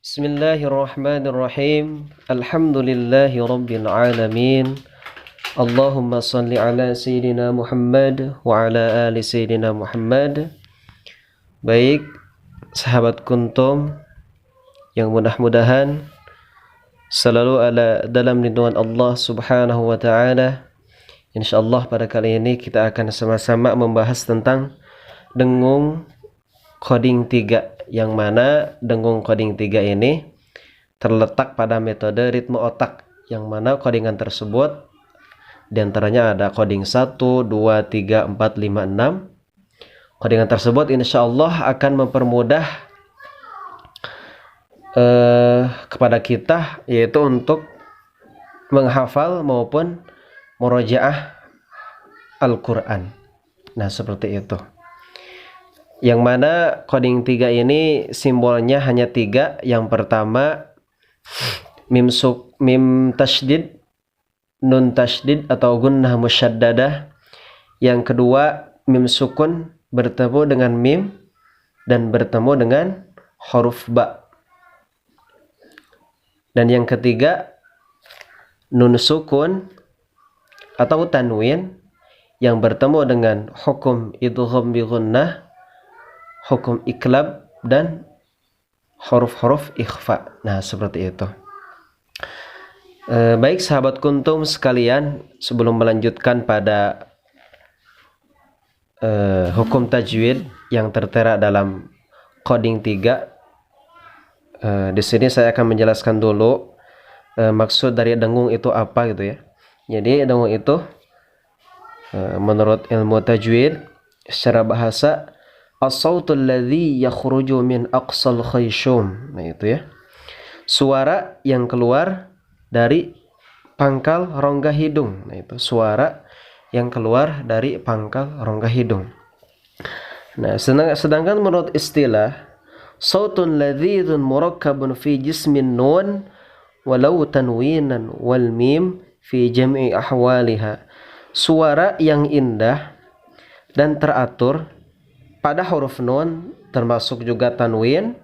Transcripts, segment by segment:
Bismillahirrahmanirrahim. Alhamdulillahi rabbil alamin. Allahumma salli ala Sayyidina Muhammad wa ala ali Sayyidina Muhammad. Baik, sahabat kuntum yang mudah-mudahan selalu ada dalam lindungan Allah Subhanahu wa taala. Insyaallah pada kali ini kita akan sama-sama membahas tentang dengung coding 3, yang mana dengung coding 3 ini terletak pada metode ritme otak, yang mana codingan tersebut diantaranya ada coding 1, 2, 3, 4, 5, 6. Codingan tersebut insyaallah akan mempermudah kepada kita, yaitu untuk menghafal maupun murojaah Al-Quran. Nah, seperti itu. Yang mana coding 3 ini simbolnya hanya 3. Yang pertama mim tasydid, nun tasydid atau gunnah musyaddadah. Yang kedua mim sukun bertemu dengan mim dan bertemu dengan huruf ba. Dan yang ketiga nun sukun atau tanwin yang bertemu dengan hukum idgham bi gunnah, hukum iklab, dan huruf-huruf ikhfa. Nah, seperti itu. Baik sahabat kuntum sekalian, sebelum melanjutkan pada hukum tajwid yang tertera dalam coding 3, di sini saya akan menjelaskan dulu maksud dari dengung itu apa gitu ya. Jadi dengung itu menurut ilmu tajwid secara bahasa as-sautul ladzi yakhruju min aqsal khayshum. Nah, itu ya. Suara yang keluar dari pangkal rongga hidung. Nah, itu suara yang keluar dari pangkal rongga hidung. Nah, sedangkan menurut istilah sautun ladzizun murakkabun fi jismin nun walau tanwinan wal mim fi jam'i ahwaliha. Suara yang indah dan teratur pada huruf nun, termasuk juga tanwin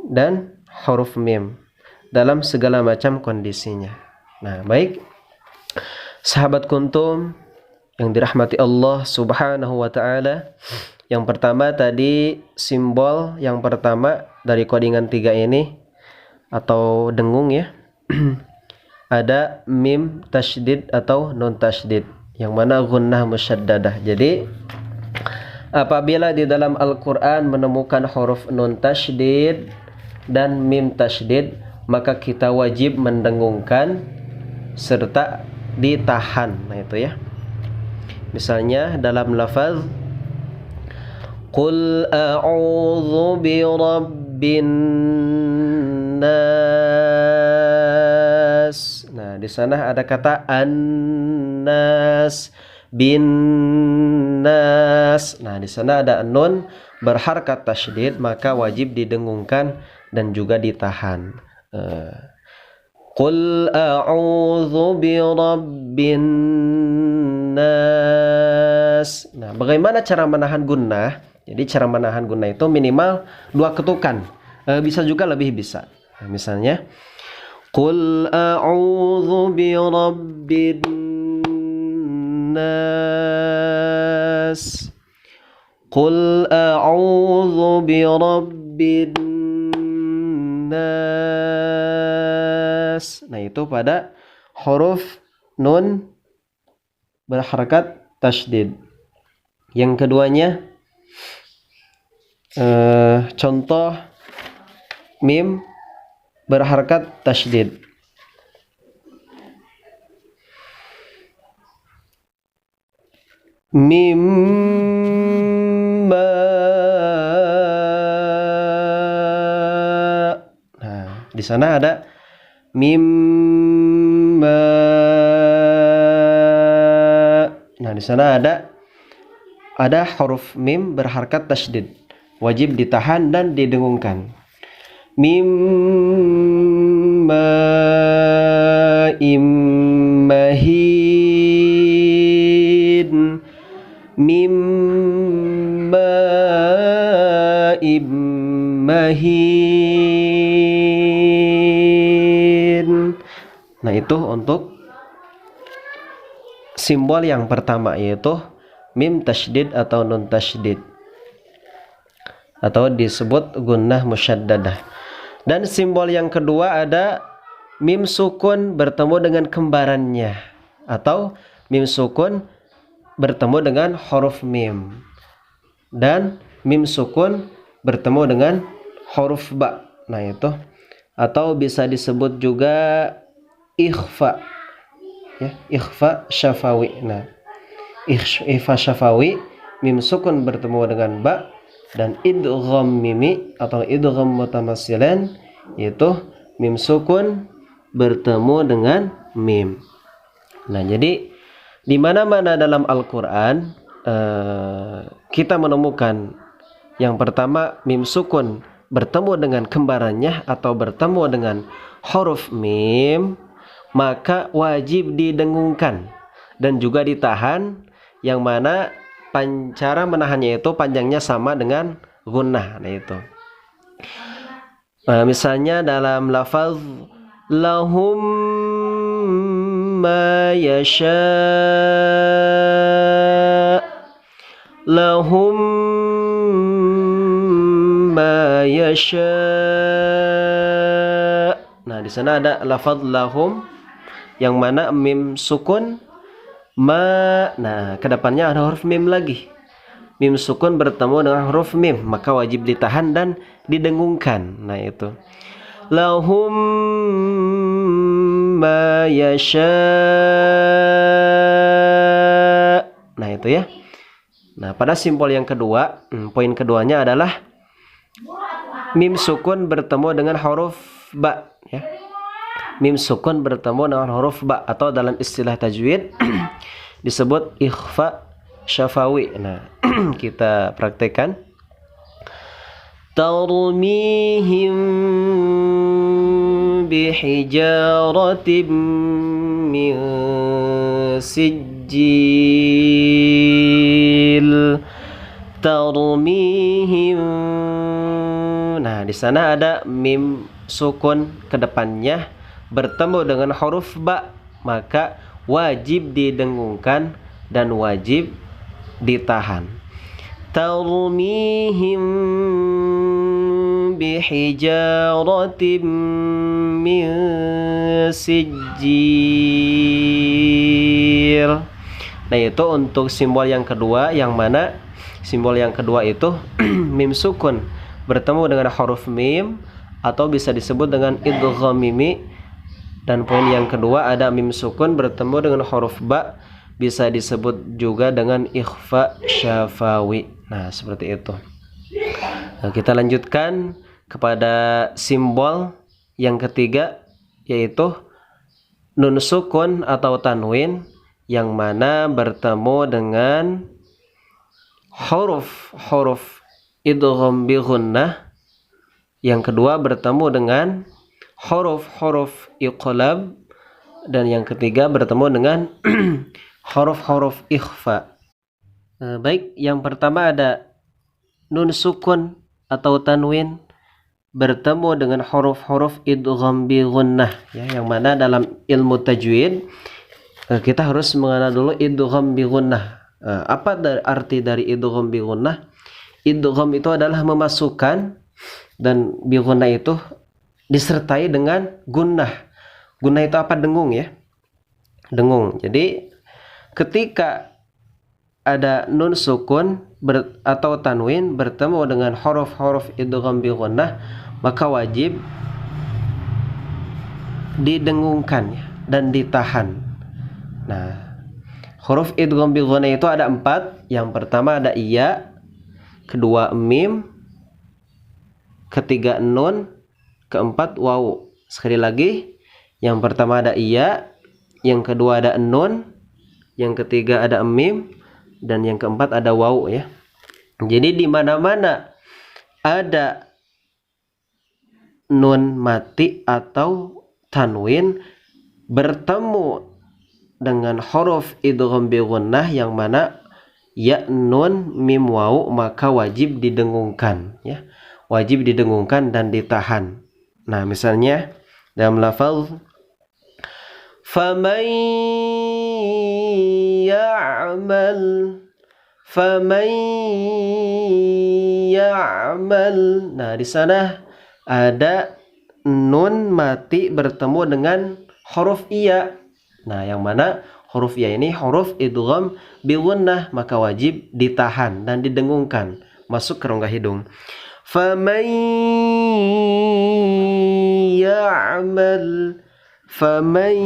dan huruf mim dalam segala macam kondisinya. Nah, baik sahabat kuntum yang dirahmati Allah Subhanahu wa taala, yang pertama tadi simbol yang pertama dari codingan 3 ini atau dengung ya. Ada mim tasydid atau nun tasydid, yang mana gunnah musyaddadah. Jadi apabila di dalam Al-Quran menemukan huruf nun tasydid dan mim tasydid, maka kita wajib mendengungkan serta ditahan. Nah, itu ya. Misalnya dalam lafaz Qul a'udzu birabbin nas. Nah, di sana ada kata annas, bin nas. Nah, di sana ada nun berharkat tasydid, maka wajib didengungkan dan juga ditahan. Qul a'udzu birabbin nas. Nah, bagaimana cara menahan gunnah? Jadi cara menahan gunnah itu minimal 2 ketukan. Bisa juga lebih bisa. Nah, misalnya Qul a'udzu birabbin nas. Qul a'udzu birabbin nas. Nah, itu pada huruf nun berharakat tasydid. Yang keduanya contoh mim berharakat tasydid. Mimma. Nah, di sana ada mimma. Nah, di sana ada huruf mim berharakat tasydid. Wajib ditahan dan didengungkan. Mimma immahin. Mimma mahin. Nah, itu untuk simbol yang pertama, yaitu mim tasydid atau nun tasydid, atau disebut gunnah musyaddadah. Dan simbol yang kedua ada mim sukun bertemu dengan kembarannya, atau mim sukun bertemu dengan huruf mim, dan mim sukun bertemu dengan huruf ba. Nah, itu atau bisa disebut juga ikhfa, ya, ikhfa syafawi. Nah, ikhfa syafawi, mim sukun bertemu dengan ba, dan idgham mimi atau idgham mutamatsilan, yaitu mim sukun bertemu dengan mim. Nah, jadi di mana-mana dalam Al-Qur'an kita menemukan yang pertama mim sukun bertemu dengan kembarannya atau bertemu dengan huruf mim, maka wajib didengungkan dan juga ditahan, yang mana cara menahannya itu panjangnya sama dengan gunnah. Nah, itu misalnya dalam lafaz lahum ma yasha, lahum ma yasha. Nah, di sana ada lafaz lahum yang mana mim sukun ma. Nah, kedepannya ada huruf mim lagi. Mim sukun bertemu dengan huruf mim, maka wajib ditahan dan didengungkan. Nah, itu lahum ma yasha. Nah, itu ya. Nah, pada simbol yang kedua, poin keduanya adalah mim sukun bertemu dengan huruf ba, ya. Mim sukun bertemu dengan huruf ba, atau dalam istilah tajwid disebut ikhfa syafawi. Nah, kita praktekkan. Tarmihim bihijaratin min sijil. Tarmihim. Nah, di sana ada mim sukun ke depannya bertemu dengan huruf ba, maka wajib didengungkan dan wajib ditahan. Tarmihim bihijaratin min sijil. Nah, itu untuk simbol yang kedua, yang mana simbol yang kedua itu mim sukun bertemu dengan huruf mim, atau bisa disebut dengan idgham mimi. Dan poin yang kedua ada mim sukun bertemu dengan huruf ba, bisa disebut juga dengan ikhfa syafawi. Nah, seperti itu. Nah, kita lanjutkan kepada simbol yang ketiga, yaitu nun sukun atau tanwin, yang mana bertemu dengan huruf idgham bi gunnah. Yang kedua bertemu dengan huruf iqlab, dan yang ketiga bertemu dengan huruf ikhfa. Baik, yang pertama ada nun sukun atau tanwin bertemu dengan huruf idgham bi gunnah, ya, yang mana dalam ilmu tajwid kita harus mengenal dulu idgham bi gunnah. Apa arti dari idgham bi gunnah? Idgham itu adalah memasukkan, dan bi gunnah itu disertai dengan gunnah. Gunnah itu apa? Dengung, ya. Dengung. Jadi ketika ada nun sukun atau tanwin bertemu dengan huruf idgham bi gunnah, maka wajib didengungkan, ya, dan ditahan. Nah, huruf idgham bi gunnah itu ada 4. Yang pertama ada iya, kedua mim, ketiga nun, keempat waw. Sekali lagi, yang pertama ada iya, yang kedua ada nun, yang ketiga ada mim, dan yang keempat ada waw, ya. Jadi di mana-mana ada nun mati atau tanwin bertemu dengan huruf idgham bi gunnah, yang mana ya, nun, mim, waw, maka wajib didengungkan ya. Wajib didengungkan dan ditahan. Nah, misalnya dalam lafaz faman ya'mal, faman ya'mal. Nah, di sana ada nun mati bertemu dengan huruf iya. Nah, yang mana huruf iya ini huruf idgham bi gunnah, maka wajib ditahan dan didengungkan masuk ke rongga hidung. Faman ya'mal, faman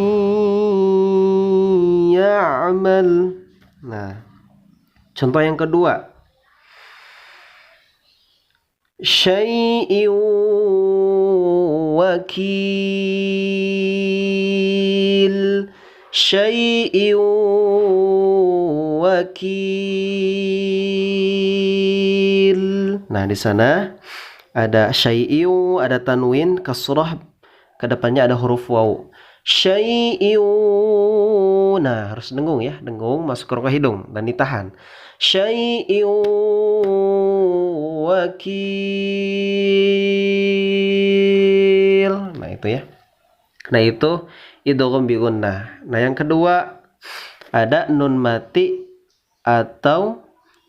ya'mal. Nah, contoh yang kedua, syai'in wakil, syai'in wakil. Nah, di sana ada syai'in, ada tanwin kasrah, ke depannya ada huruf waw. Syai'in. Nah, harus dengung ya, dengung masuk ke rongga hidung dan ditahan. Syai'in wakil. Nah, itu ya. Nah, itu idgham bi gunnah. Nah, yang kedua ada nun mati atau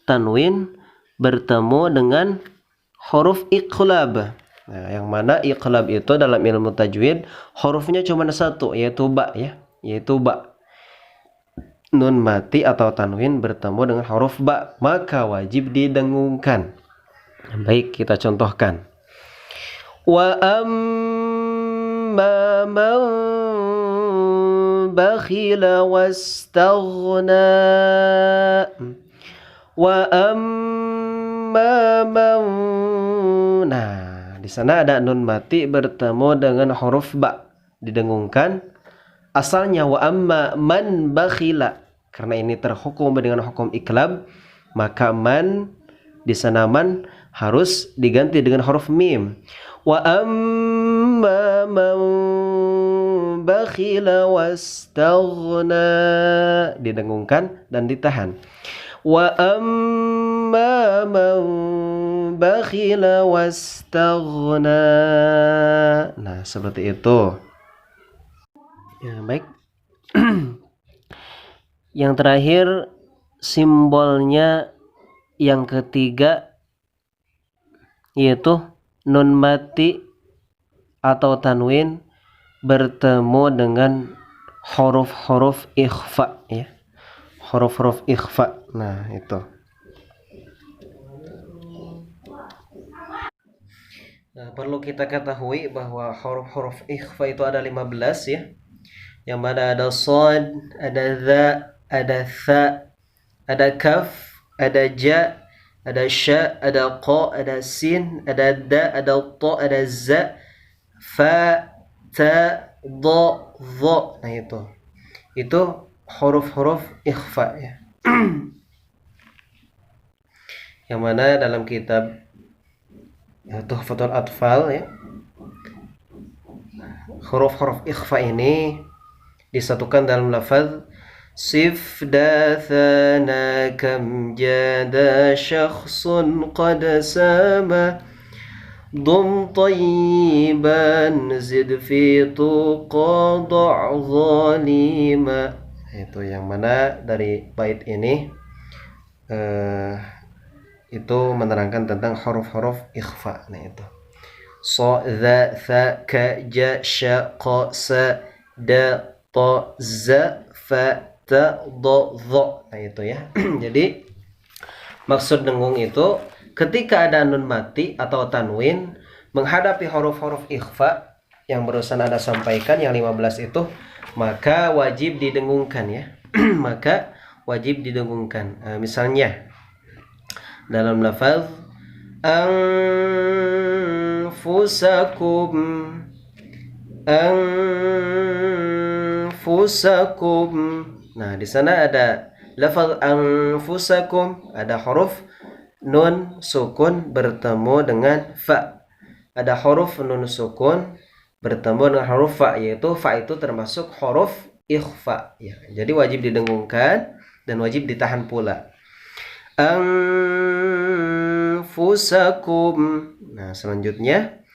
tanwin bertemu dengan huruf iqlab. Nah, yang mana iqlab itu dalam ilmu tajwid hurufnya cuma satu, yaitu ba ya, yaitu ba. Nun mati atau tanwin bertemu dengan huruf ba, maka wajib didengungkan. Baik, kita contohkan. Wa amma man bakhila wastaghna. Wa amma man. Nah, di sana ada nun mati bertemu dengan huruf ba, didengungkan. Asalnya wa amma man bakhila, karena ini terhukum dengan hukum iklab, maka man di sana man harus diganti dengan huruf mim. Wa amma man bakhila wastaghna, didengungkan dan ditahan. Wa amma man bakhila wastaghna. Nah, seperti itu. Ya, baik. Yang terakhir simbolnya yang ketiga yaitu nun mati atau tanwin bertemu dengan huruf-huruf ikhfa ya. Huruf-huruf ikhfa. Nah, itu. Nah, perlu kita ketahui bahwa huruf-huruf ikhfa itu ada 15 ya. Yang mana ada shad, ada dha, ada tha, ada kaf, ada ja, ada sya, ada qa, ada sin, ada da, ada ta, ada za, fa, ta, dha, dha. Nah, itu huruf-huruf ikhfa ya. Yang mana dalam kitab Tuhfatul Atfal ya, huruf-huruf ikhfa ini disatukan dalam lafaz sif dathana kam jada syakhsun qad sama dum tayyiban zid fi tuqa da' zalima. Itu yang mana dari bait ini itu menerangkan tentang huruf-huruf ikhfa. Nah, itu so, dha, tha, ka, ja, sya, qa, sa, da, ta, za, fa, ta, dha, dha. Nah, itu ya. Jadi maksud dengung itu ketika ada nun mati atau tanwin menghadapi huruf-huruf ikhfa yang barusan Anda sampaikan yang 15 itu, maka wajib didengungkan ya. Maka wajib didengungkan. Nah, misalnya dalam lafaz anfusakum, anfusakum. Nah, di sana ada lafaz anfusakum, ada huruf nun sukun bertemu dengan fa. Ada huruf nun sukun bertemu dengan huruf fa, yaitu fa itu termasuk huruf ikhfa ya. Jadi wajib didengungkan dan wajib ditahan pula. anfusakum. Nah, selanjutnya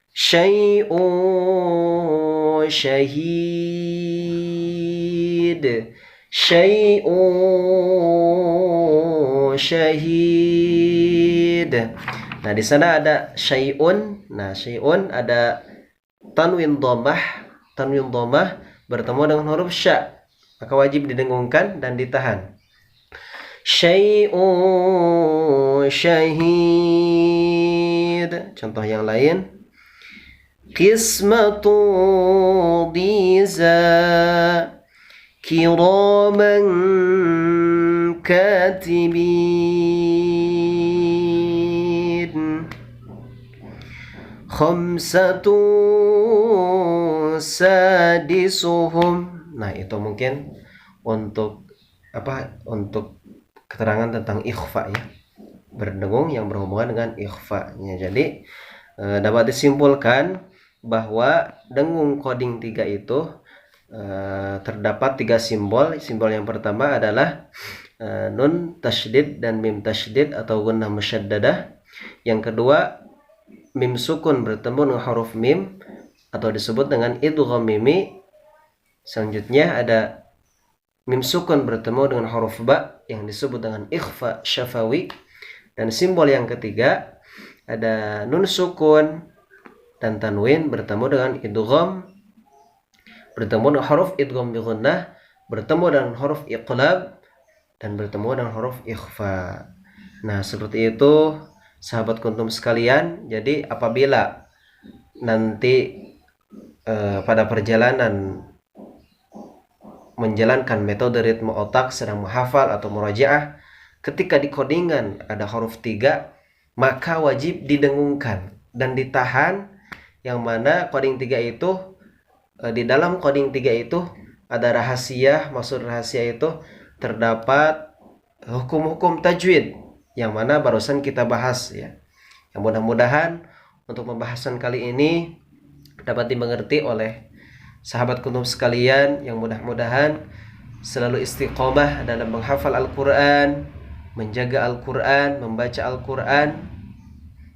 syai'un syahid. Syai'un syahid. Nah, di sana ada syai'un. Nah, syai'un ada tanwin dhammah. Tanwin dhammah bertemu dengan huruf sya, maka wajib didengungkan dan ditahan. Syai'un syahid. Contoh yang lain, qismatu diza kiraman katibin khamsatu sadisuhum. Nah, itu mungkin untuk untuk keterangan tentang ikhfa ya, berdengung yang berhubungan dengan ikhfa-nya. Jadi dapat disimpulkan bahwa dengung koding 3 itu terdapat 3 simbol. Simbol yang pertama adalah nun tasydid dan mim tasydid atau gunnah musyaddadah. Yang kedua, mim sukun bertemu dengan huruf mim atau disebut dengan idgham mimi. Selanjutnya ada mim sukun bertemu dengan huruf ba yang disebut dengan ikhfa syafawi. Dan simbol yang ketiga ada nun sukun dan tanwin bertemu dengan idgham, bertemu dengan huruf idgham bi gunnah, bertemu dengan huruf iqlab, dan bertemu dengan huruf ikhfa. Nah, seperti itu sahabat kuntum sekalian. Jadi apabila nanti pada perjalanan menjalankan metode ritme otak sedang menghafal atau murajaah, ketika di codingan ada huruf 3, maka wajib didengungkan dan ditahan, yang mana coding 3 itu di dalam coding 3 itu ada rahasia. Maksud rahasia itu terdapat hukum-hukum tajwid yang mana barusan kita bahas ya. Yang mudah-mudahan untuk pembahasan kali ini dapat dimengerti oleh sahabat kuntum sekalian, yang mudah-mudahan selalu istiqomah dalam menghafal Al-Quran, menjaga Al-Quran, membaca Al-Quran,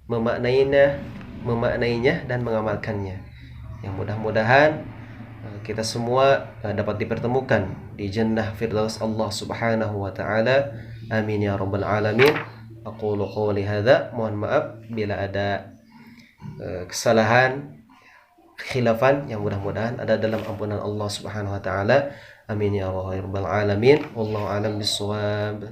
memaknainya dan mengamalkannya. Yang mudah-mudahan kita semua dapat dipertemukan di jannah firdaus Allah subhanahu wa ta'ala. Amin ya rabbal alamin. Aqulu qawli hadza. Mohon maaf bila ada kesalahan, khilafan, yang mudah-mudahan ada dalam ampunan Allah subhanahu wa ta'ala. Amin ya rabbal alamin. Wallahu alam bisawab.